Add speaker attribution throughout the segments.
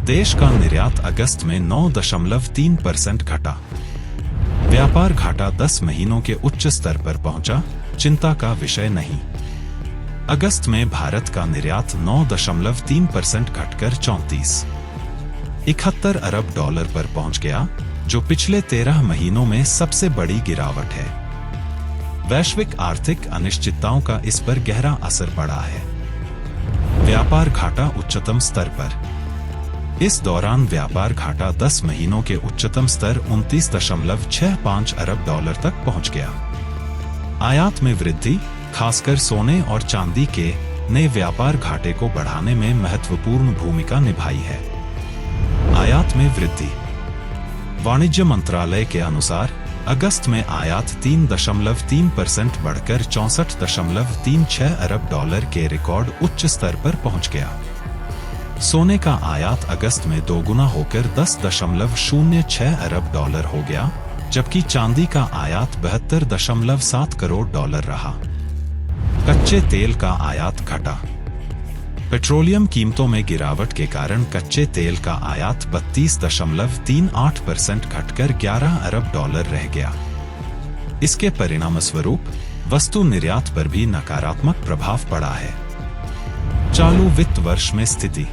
Speaker 1: देश का निर्यात अगस्त में 9.3% घटा। व्यापार घाटा 10 महीनों के उच्च स्तर पर पहुंचा, चिंता का विषय नहीं। अगस्त में भारत का निर्यात 9.3% घटकर 34.71 अरब डॉलर पर पहुंच गया, जो पिछले 13 महीनों में सबसे बड़ी गिरावट है। वैश्विक आर्थिक अनिश्चितताओं का इस पर गहरा असर पड़ा है। व्यापार घाटा उच्चतम स्तर पर। इस दौरान व्यापार घाटा 10 महीनों के उच्चतम स्तर 29.65 अरब डॉलर तक पहुंच गया। आयात में वृद्धि, खासकर सोने और चांदी के, ने व्यापार घाटे को बढ़ाने में महत्वपूर्ण भूमिका निभाई है। आयात में वृद्धि। वाणिज्य मंत्रालय के अनुसार अगस्त में आयात 3.3% बढ़कर 64.36 अरब डॉलर के रिकॉर्ड उच्च स्तर पर पहुंच गया। सोने का आयात अगस्त में दोगुना होकर 10.06 अरब डॉलर हो गया, जबकि चांदी का आयात 72.7 करोड़ डॉलर रहा। कच्चे तेल का आयात घटा। पेट्रोलियम कीमतों में गिरावट के कारण कच्चे तेल का आयात 32.38% घटकर 11 अरब डॉलर रह गया। इसके परिणामस्वरूप वस्तु निर्यात पर भी नकारात्मक प्रभाव पड़ा है। चालू वित्त वर्ष में स्थिति।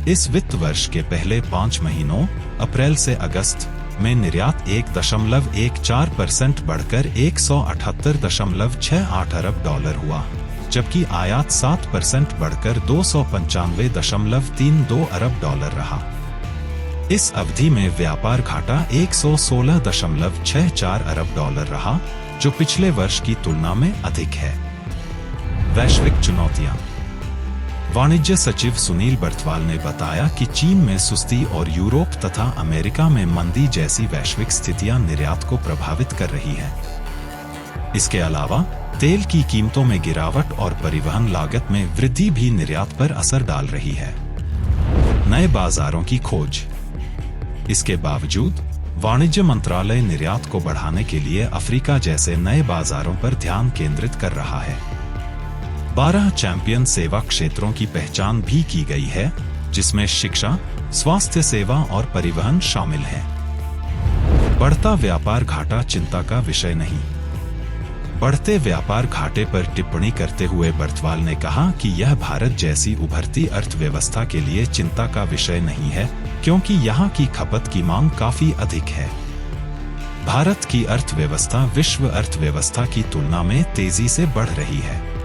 Speaker 1: इस वित्त वर्ष के पहले 5 महीनों अप्रैल से अगस्त में निर्यात 1.14% बढ़कर 178.68 अरब डॉलर हुआ, जबकि आयात 7% बढ़कर 295.32 अरब डॉलर रहा। इस अवधि में व्यापार घाटा 116.64 अरब डॉलर रहा, जो पिछले वर्ष की तुलना में अधिक है। वैश्विक चुनौतियां। वाणिज्य सचिव सुनील बर्थवाल ने बताया कि चीन में सुस्ती और यूरोप तथा अमेरिका में मंदी जैसी वैश्विक स्थितियां निर्यात को प्रभावित कर रही हैं। इसके अलावा तेल की कीमतों में गिरावट और परिवहन लागत में वृद्धि भी निर्यात पर असर डाल रही है। नए बाजारों की खोज। इसके बावजूद वाणिज्य मंत्रालय निर्यात को बढ़ाने के लिए अफ्रीका जैसे नए बाजारों पर ध्यान केंद्रित कर रहा है। 12 चैंपियन सेवा क्षेत्रों की पहचान भी की गई है, जिसमें शिक्षा, स्वास्थ्य सेवा और परिवहन शामिल हैं। बढ़ता व्यापार घाटा चिंता का विषय नहीं। बढ़ते व्यापार घाटे पर टिप्पणी करते हुए बर्थवाल ने कहा कि यह भारत जैसी उभरती अर्थव्यवस्था के लिए चिंता का विषय नहीं है, क्योंकि यहाँ की खपत की मांग काफी अधिक है। भारत की अर्थव्यवस्था विश्व अर्थव्यवस्था की तुलना में तेजी से बढ़ रही है।